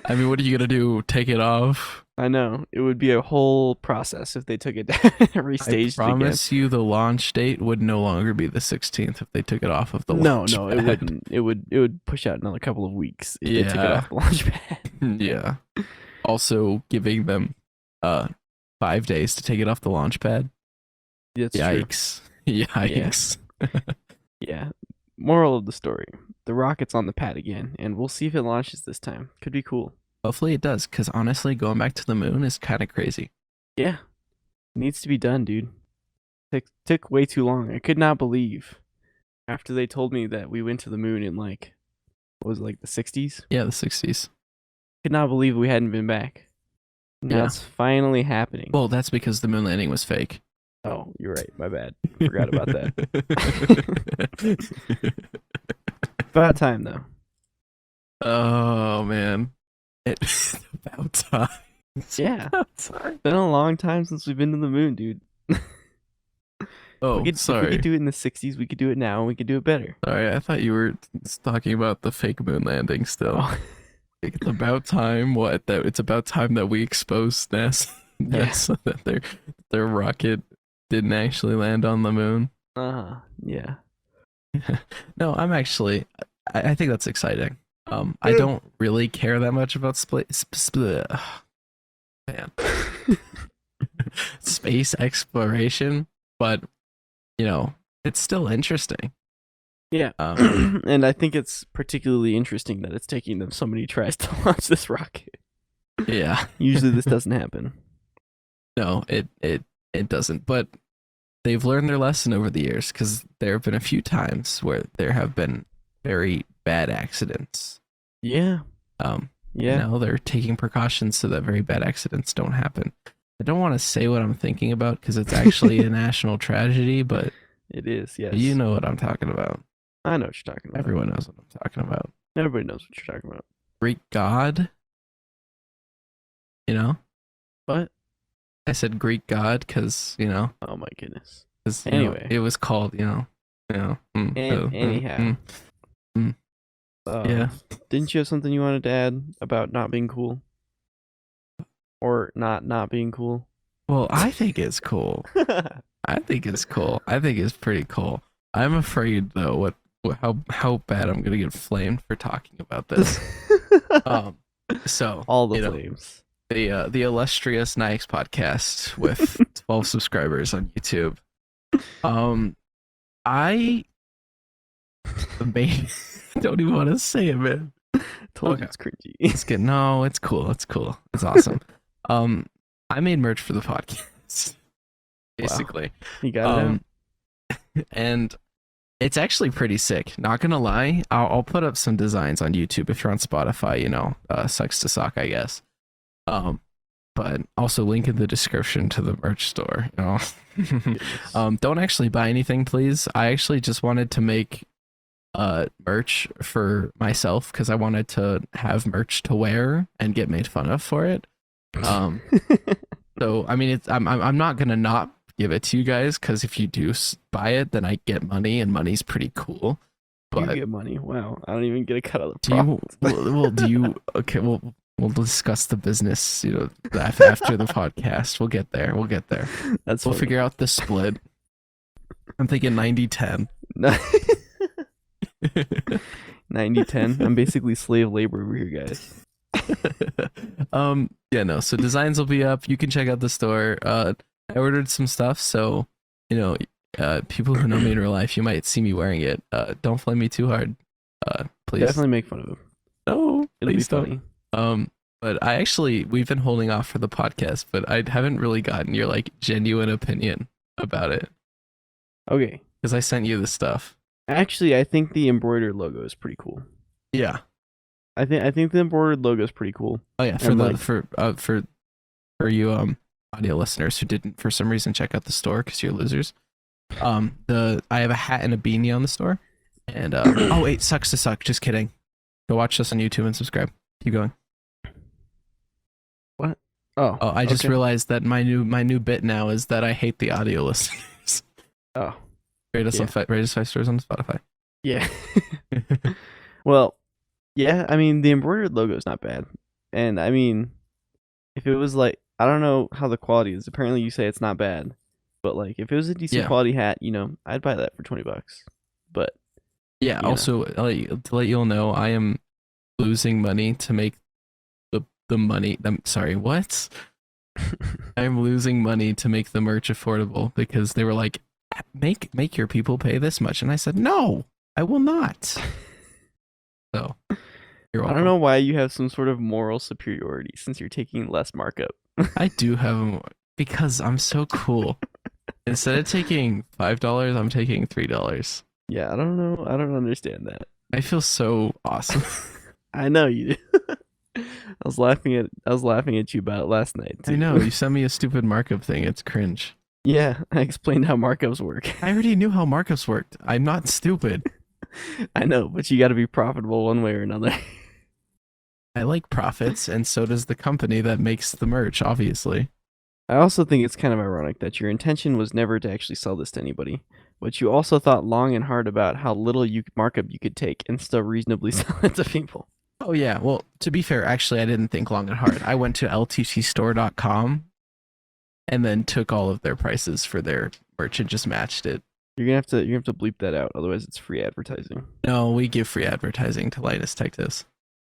Speaker 1: I mean, what are you gonna do? Take it off?
Speaker 2: I know it would be a whole process if they took it down and
Speaker 1: I
Speaker 2: restaged it again.
Speaker 1: promise you, the launch date would no longer be the 16th if they took it off of the
Speaker 2: No,
Speaker 1: launch
Speaker 2: no,
Speaker 1: pad.
Speaker 2: it wouldn't. It would push out another couple of weeks if they took it
Speaker 1: Yeah.
Speaker 2: off the launch pad.
Speaker 1: Yeah. Also, giving them 5 days to take it off the launch pad.
Speaker 2: That's true.
Speaker 1: Yikes! Yikes!
Speaker 2: Yeah. Moral of the story: the rocket's on the pad again, and we'll see if it launches this time. Could be cool.
Speaker 1: Hopefully it does, because honestly, going back to the moon is kind of crazy.
Speaker 2: Yeah, needs to be done, dude. Took way too long. I could not believe after they told me that we went to the moon in like, what was it, like the 60s?
Speaker 1: Yeah, the 60s.
Speaker 2: Could not believe we hadn't been back. Now
Speaker 1: Yeah.
Speaker 2: it's finally happening.
Speaker 1: Well, that's because the moon landing was fake.
Speaker 2: Oh, you're right. My bad. Forgot about that. About time though.
Speaker 1: Oh man, it's about time.
Speaker 2: Yeah.
Speaker 1: About time.
Speaker 2: Been a long time since we've been to the moon, dude.
Speaker 1: Oh,
Speaker 2: If we
Speaker 1: sorry.
Speaker 2: could do it in the 60s, we could do it now, and we could do it better.
Speaker 1: Sorry, I thought you were talking about the fake moon landing still.
Speaker 2: Oh.
Speaker 1: It's about time that it's about time that we expose NASA,
Speaker 2: Yeah.
Speaker 1: so that their rocket didn't actually land on the moon.
Speaker 2: Yeah.
Speaker 1: No, I think that's exciting. I don't really care that much about man. Space exploration, but you know, it's still interesting.
Speaker 2: Yeah. And I think it's particularly interesting that it's taking them so many tries to launch this rocket.
Speaker 1: Yeah.
Speaker 2: Usually this doesn't happen.
Speaker 1: No, it doesn't. But they've learned their lesson over the years, because there have been a few times where there have been very bad accidents.
Speaker 2: Yeah. Yeah.
Speaker 1: Now they're taking precautions so that very bad accidents don't happen. I don't want to say what I'm thinking about because it's actually a national tragedy, but
Speaker 2: It is, yes.
Speaker 1: you know what I'm talking about.
Speaker 2: I know what you're talking about.
Speaker 1: Everyone knows what I'm talking about.
Speaker 2: Everybody knows what you're talking about.
Speaker 1: Greek god, you know?
Speaker 2: But
Speaker 1: I said Greek god because,
Speaker 2: oh my goodness.
Speaker 1: anyway, it was called,
Speaker 2: Anyhow.
Speaker 1: Yeah.
Speaker 2: Didn't you have something you wanted to add about not being cool? Or not being cool?
Speaker 1: Well, I think it's cool. I think it's cool. I think it's pretty cool. I'm afraid though how bad I'm gonna get flamed for talking about this. So
Speaker 2: All the flames.
Speaker 1: The illustrious Nyix podcast with 12 subscribers on YouTube. I don't even want to say it, man.
Speaker 2: Told
Speaker 1: Okay.
Speaker 2: you it's cringy.
Speaker 1: It's good. No, it's cool. It's cool. It's awesome. I made merch for the podcast, basically.
Speaker 2: You got it out?
Speaker 1: And it's actually pretty sick. Not gonna lie, I'll put up some designs on YouTube if you're on Spotify. Sucks to suck, I guess. But also link in the description to the merch store. Don't actually buy anything, please. I actually just wanted to make merch for myself because I wanted to have merch to wear and get made fun of for it. So I mean, I'm not gonna not give it to you guys, because if you do buy it, then I get money, and money's pretty cool. But
Speaker 2: you get money. Wow, I don't even get a cut of the
Speaker 1: do you?
Speaker 2: profit.
Speaker 1: Do you? Okay, we'll discuss the business. After the podcast, we'll get there.
Speaker 2: That's
Speaker 1: We'll
Speaker 2: funny.
Speaker 1: figure out the split. I'm thinking 90-10.
Speaker 2: 90-10. I'm basically slave labor over here, guys.
Speaker 1: So designs will be up. You can check out the store. I ordered some stuff, so people who know me in real life, you might see me wearing it. Don't flame me too hard, please.
Speaker 2: Definitely make fun of him.
Speaker 1: No,
Speaker 2: It'll be
Speaker 1: please
Speaker 2: funny.
Speaker 1: don't. But we've been holding off for the podcast, but I haven't really gotten your genuine opinion about it,
Speaker 2: Okay.
Speaker 1: because I sent you the stuff.
Speaker 2: Actually, I think the embroidered logo is pretty cool.
Speaker 1: Yeah.
Speaker 2: I think the embroidered logo is pretty cool.
Speaker 1: Oh yeah, for you audio listeners who didn't for some reason check out the store because you're losers. I have a hat and a beanie on the store. And oh wait, sucks to suck. Just kidding. Go watch this on YouTube and subscribe. Keep going.
Speaker 2: What? Oh,
Speaker 1: Oh, I just
Speaker 2: okay.
Speaker 1: realized that my new bit now is that I hate the audio listeners.
Speaker 2: Oh,
Speaker 1: Rate us
Speaker 2: yeah.
Speaker 1: rate us 5 stars on Spotify.
Speaker 2: Yeah. Well, yeah, I mean, the embroidered logo is not bad. And I mean, if it was like, I don't know how the quality is. Apparently you say it's not bad. But like if it was a decent
Speaker 1: Yeah.
Speaker 2: quality hat, I'd buy that for $20. But,
Speaker 1: Yeah.
Speaker 2: you know.
Speaker 1: Also, to let you all know, I am losing money to make the money. I'm sorry. What? I'm losing money to make the merch affordable because they were like, make your people pay this much, and I said no, I will not. So you're welcome.
Speaker 2: I don't know why you have some sort of moral superiority since you're taking less markup.
Speaker 1: I do have because I'm so cool. Instead of taking $5, I'm taking $3.
Speaker 2: Yeah, I don't know. I don't understand that.
Speaker 1: I feel so awesome.
Speaker 2: I know you do. I was laughing at you about it last night too.
Speaker 1: I know you sent me a stupid markup thing. It's cringe.
Speaker 2: Yeah, I explained how markups work.
Speaker 1: I already knew how markups worked. I'm not stupid.
Speaker 2: I know, but you got to be profitable one way or another.
Speaker 1: I like profits, and so does the company that makes the merch, obviously.
Speaker 2: I also think it's kind of ironic that your intention was never to actually sell this to anybody, but you also thought long and hard about how little markup you could take and still reasonably sell it to people.
Speaker 1: Oh, yeah. Well, to be fair, actually, I didn't think long and hard. I went to ltcstore.com and then took all of their prices for their merch and just matched it.
Speaker 2: You're gonna have to bleep that out, otherwise it's free advertising.
Speaker 1: No, we give free advertising to Linus Tech Tips.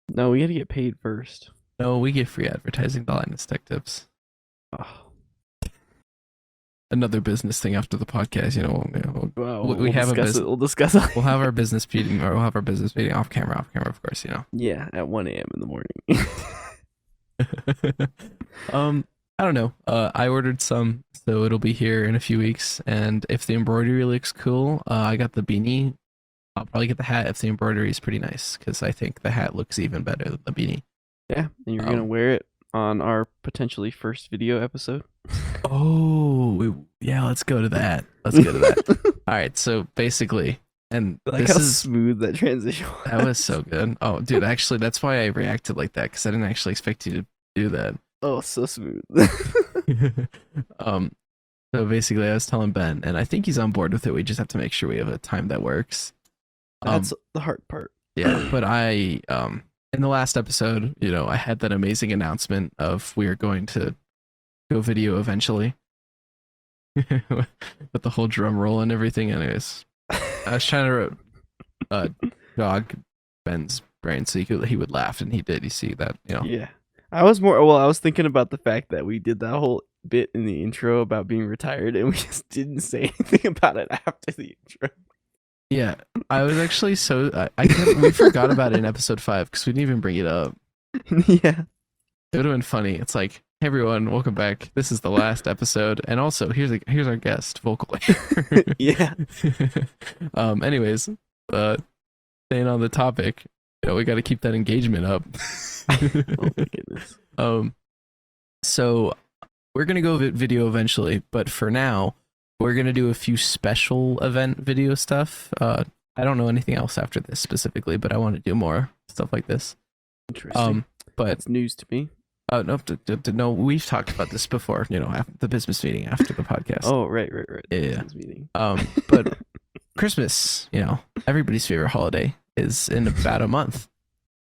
Speaker 2: No, we got to get paid first.
Speaker 1: No, we give free advertising to Linus Tech Tips.
Speaker 2: Oh.
Speaker 1: Another business thing after the podcast,
Speaker 2: We'll discuss it.
Speaker 1: We'll have our business meeting, or we'll have our business meeting off camera, of course,
Speaker 2: Yeah, at 1 a.m. in the morning.
Speaker 1: I don't know. I ordered some, so it'll be here in a few weeks. And if the embroidery looks cool, I got the beanie. I'll probably get the hat if the embroidery is pretty nice, because I think the hat looks even better than the beanie.
Speaker 2: Yeah, and you're gonna wear it on our potentially first video episode.
Speaker 1: Oh, yeah, let's go to that. All right, so basically, and
Speaker 2: like
Speaker 1: this
Speaker 2: how
Speaker 1: is
Speaker 2: smooth that transition was.
Speaker 1: That was so good. Oh, dude, actually, that's why I reacted like that, because I didn't actually expect you to do that.
Speaker 2: Oh, so smooth.
Speaker 1: So basically, I was telling Ben, and I think he's on board with it. We just have to make sure we have a time that works.
Speaker 2: That's the hard part.
Speaker 1: Yeah, but in the last episode, I had that amazing announcement of we are going to go video eventually. With the whole drum roll and everything. Anyways, I was trying to jog Ben's brain so he would laugh, and he did. You see that,
Speaker 2: Yeah. I was thinking about the fact that we did that whole bit in the intro about being retired, and we just didn't say anything about it after the intro.
Speaker 1: Yeah, I was actually we forgot about it in episode 5 because we didn't even bring it up.
Speaker 2: Yeah.
Speaker 1: It would have been funny. It's like, hey everyone, welcome back. This is the last episode, and also here's our guest vocal.
Speaker 2: Yeah.
Speaker 1: Anyways, staying on the topic, we got to keep that engagement up.
Speaker 2: Oh my goodness.
Speaker 1: So we're gonna go video eventually, but for now, we're gonna do a few special event video stuff. I don't know anything else after this specifically, but I want to do more stuff like this.
Speaker 2: Interesting.
Speaker 1: But
Speaker 2: that's news to me.
Speaker 1: No, we've talked about this before. After the business meeting after the podcast.
Speaker 2: Oh, right.
Speaker 1: Yeah.
Speaker 2: Business meeting.
Speaker 1: But Christmas, everybody's favorite holiday, is in about a month,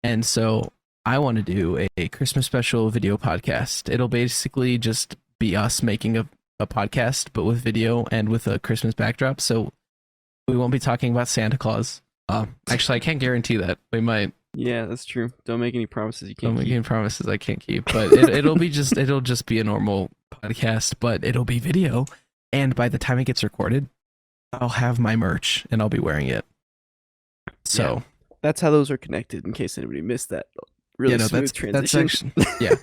Speaker 1: and so I want to do a Christmas special video podcast. It'll basically just be us making a podcast, but with video and with a Christmas backdrop. So we won't be talking about Santa Claus. Actually, I can't guarantee that. We might.
Speaker 2: Yeah, that's true. Don't make any promises you can't keep.
Speaker 1: Don't make any promises I can't keep. But it'll just be a normal podcast, but it'll be video. And by the time it gets recorded, I'll have my merch and I'll be wearing it. So
Speaker 2: yeah, that's how those are connected. In case anybody missed that really smooth transition.
Speaker 1: That's actually, yeah.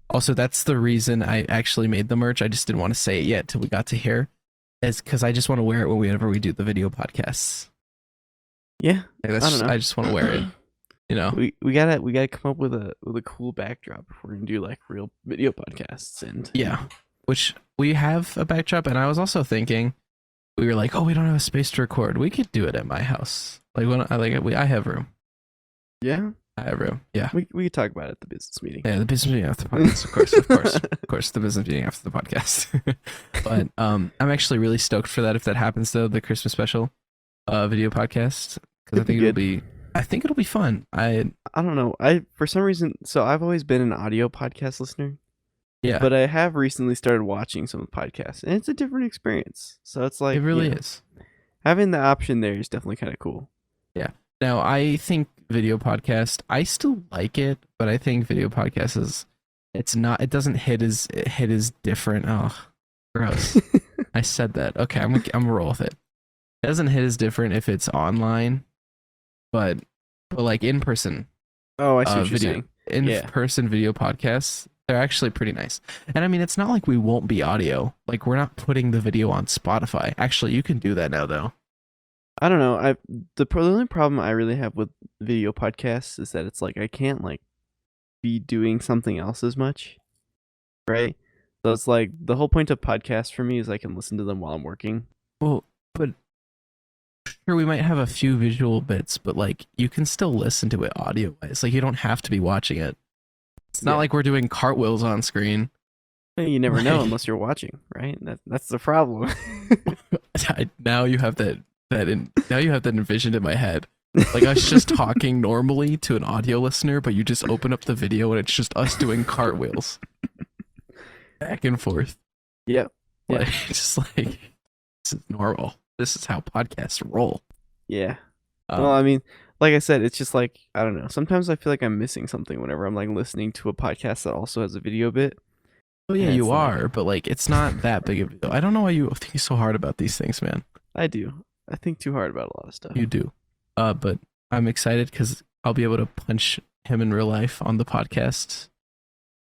Speaker 1: Also, that's the reason I actually made the merch. I just didn't want to say it yet till we got to here, is because I just want to wear it whenever we do the video podcasts.
Speaker 2: Yeah,
Speaker 1: I just want to wear it.
Speaker 2: We gotta come up with a cool backdrop if we're gonna do like real video podcasts. And
Speaker 1: yeah, which we have a backdrop, and I was also thinking we were like, oh, we don't have a space to record. We could do it at my house. Like when I have room.
Speaker 2: Yeah,
Speaker 1: I have room. Yeah.
Speaker 2: we could talk about it at the business meeting.
Speaker 1: Yeah, the business meeting after the podcast, of course, the business meeting after the podcast. But I'm actually really stoked for that if that happens though, the Christmas special video podcast, because I think it'll be fun.
Speaker 2: I don't know. For some reason, so I've always been an audio podcast listener.
Speaker 1: Yeah.
Speaker 2: But I have recently started watching some podcasts, and it's a different experience. So it's like
Speaker 1: it really is.
Speaker 2: Having the option there is definitely kind of cool.
Speaker 1: Yeah. Now I think video podcast, I still like it, but I think video podcast it doesn't hit as different. Oh, gross. I said that. Okay, I'm gonna roll with it. It doesn't hit as different if it's online, but like in person.
Speaker 2: Oh, I see what you're saying.
Speaker 1: In person video podcasts, they're actually pretty nice. And I mean, it's not like we won't be audio. Like we're not putting the video on Spotify. Actually, you can do that now though.
Speaker 2: I don't know. The only problem I really have with video podcasts is that it's like I can't like be doing something else as much, right? So it's like the whole point of podcasts for me is I can listen to them while I'm working.
Speaker 1: Well, but sure, we might have a few visual bits, but like you can still listen to it audio wise. Like you don't have to be watching it. It's not like we're doing cartwheels on screen.
Speaker 2: You never know unless you're watching, right? That's the problem.
Speaker 1: Now you have that envisioned in my head. Like I was just talking normally to an audio listener, but you just open up the video and it's just us doing cartwheels back and forth.
Speaker 2: Yep.
Speaker 1: Like, just like this is normal. This is how podcasts roll.
Speaker 2: Yeah. Well, I mean, like I said, it's just like I don't know. Sometimes I feel like I'm missing something whenever I'm like listening to a podcast that also has a video bit.
Speaker 1: Oh yeah, you are, but like it's not that big of a deal. I don't know why you think so hard about these things, man.
Speaker 2: I do. I think too hard about a lot of stuff.
Speaker 1: You do. But I'm excited because I'll be able to punch him in real life on the podcast.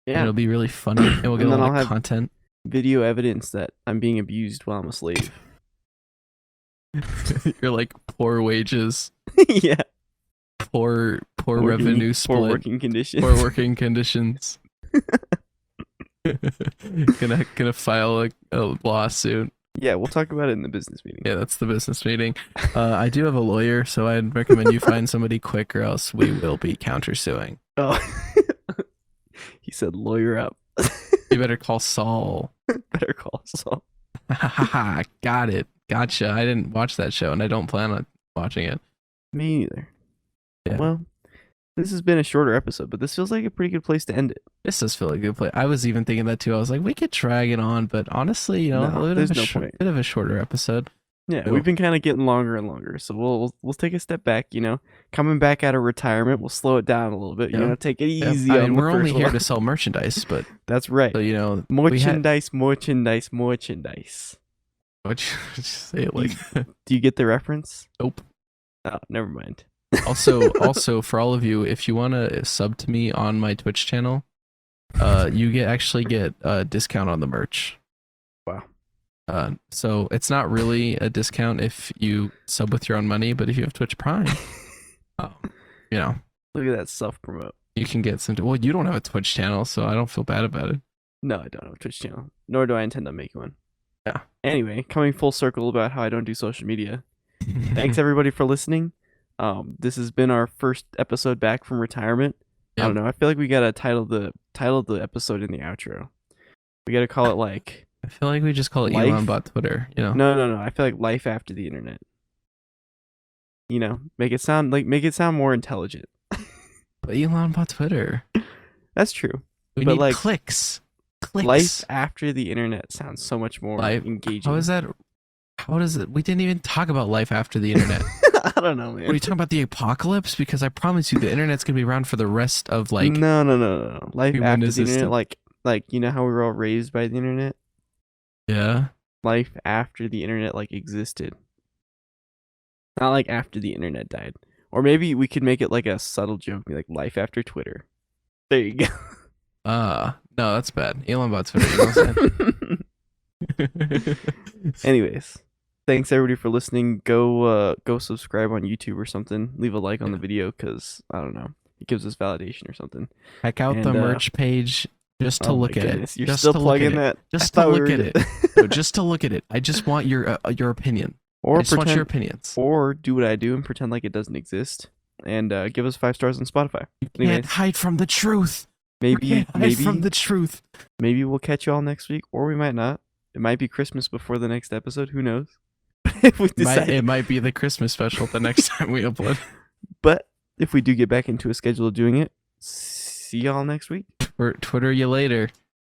Speaker 1: Yeah. And it'll be really funny, and we'll get a lot of content.
Speaker 2: Video evidence that I'm being abused while I'm a slave.
Speaker 1: You're like poor wages.
Speaker 2: Yeah.
Speaker 1: Poor revenue split.
Speaker 2: Poor working conditions.
Speaker 1: Poor working conditions. gonna file a lawsuit.
Speaker 2: Yeah, we'll talk about it in the business meeting.
Speaker 1: Yeah, that's the business meeting. I do have a lawyer, so I'd recommend you find somebody quick, or else we will be countersuing.
Speaker 2: Oh, he said lawyer up.
Speaker 1: You better call Saul.
Speaker 2: Better call Saul.
Speaker 1: Got it. Gotcha. I didn't watch that show, and I don't plan on watching it.
Speaker 2: Me neither.
Speaker 1: Yeah.
Speaker 2: Well, this has been a shorter episode, but this feels like a pretty good place to end it.
Speaker 1: This does feel like a good place. I was even thinking that too. I was like, we could drag it on, but honestly, a bit of a shorter episode.
Speaker 2: Yeah, we've been kind of getting longer and longer, so we'll take a step back. Coming back out of retirement, we'll slow it down a little bit. Take it easy.
Speaker 1: I mean, we're only here to sell merchandise, but
Speaker 2: that's right.
Speaker 1: So
Speaker 2: merchandise.
Speaker 1: What you say it like?
Speaker 2: Do you get the reference?
Speaker 1: Nope.
Speaker 2: Oh, never mind.
Speaker 1: Also, for all of you, if you want to sub to me on my Twitch channel, you actually get a discount on the merch.
Speaker 2: Wow.
Speaker 1: So it's not really a discount if you sub with your own money, but if you have Twitch Prime,
Speaker 2: look at that self-promote.
Speaker 1: You can get some. Well, you don't have a Twitch channel, so I don't feel bad about it.
Speaker 2: No, I don't have a Twitch channel, nor do I intend on making one.
Speaker 1: Yeah.
Speaker 2: Anyway, coming full circle about how I don't do social media. Thanks everybody for listening. This has been our first episode back from retirement. Yep. I don't know. I feel like we gotta title the episode in the outro. We gotta call it like.
Speaker 1: I feel like we just call it Elon bought Twitter.
Speaker 2: No. I feel like life after the internet. Make it sound more intelligent.
Speaker 1: But Elon bought Twitter.
Speaker 2: That's true.
Speaker 1: We need clicks.
Speaker 2: Life after the internet sounds so much more engaging.
Speaker 1: How is that? How does it? We didn't even talk about life after the internet.
Speaker 2: I don't know, man.
Speaker 1: Are you talking about the apocalypse? Because I promise you, the internet's gonna be around for the rest of like.
Speaker 2: No. Life after the internet, like how we were all raised by the internet.
Speaker 1: Yeah.
Speaker 2: Life after the internet existed. Not like after the internet died. Or maybe we could make it like a subtle joke, be like life after Twitter. There you go.
Speaker 1: No, that's bad. Elon bought Twitter. You know what I'm saying?
Speaker 2: Anyways, thanks everybody for listening. Go subscribe on YouTube or something. Leave a like on the video because I don't know, it gives us validation or something.
Speaker 1: Check out the merch page Just to
Speaker 2: Oh my
Speaker 1: look at
Speaker 2: goodness,
Speaker 1: it.
Speaker 2: you're
Speaker 1: Just
Speaker 2: still
Speaker 1: to look at
Speaker 2: plugging
Speaker 1: it.
Speaker 2: that?
Speaker 1: Just
Speaker 2: I
Speaker 1: to
Speaker 2: thought we
Speaker 1: look
Speaker 2: were
Speaker 1: at it. No, just to look at it. I just want your opinion.
Speaker 2: Or
Speaker 1: I just want your
Speaker 2: pretend,
Speaker 1: opinions.
Speaker 2: or do what I do and pretend like it doesn't exist, and give us 5 stars on Spotify.
Speaker 1: You can't
Speaker 2: Anyways,
Speaker 1: hide from the truth. You
Speaker 2: maybe
Speaker 1: can't hide from the truth.
Speaker 2: maybe we'll catch you all next week, or we might not. It might be Christmas before the next episode. Who knows? If we decide,
Speaker 1: It might be the Christmas special the next time we upload.
Speaker 2: but if we do get back into a schedule of doing it, see y'all next week.
Speaker 1: Twitter you later.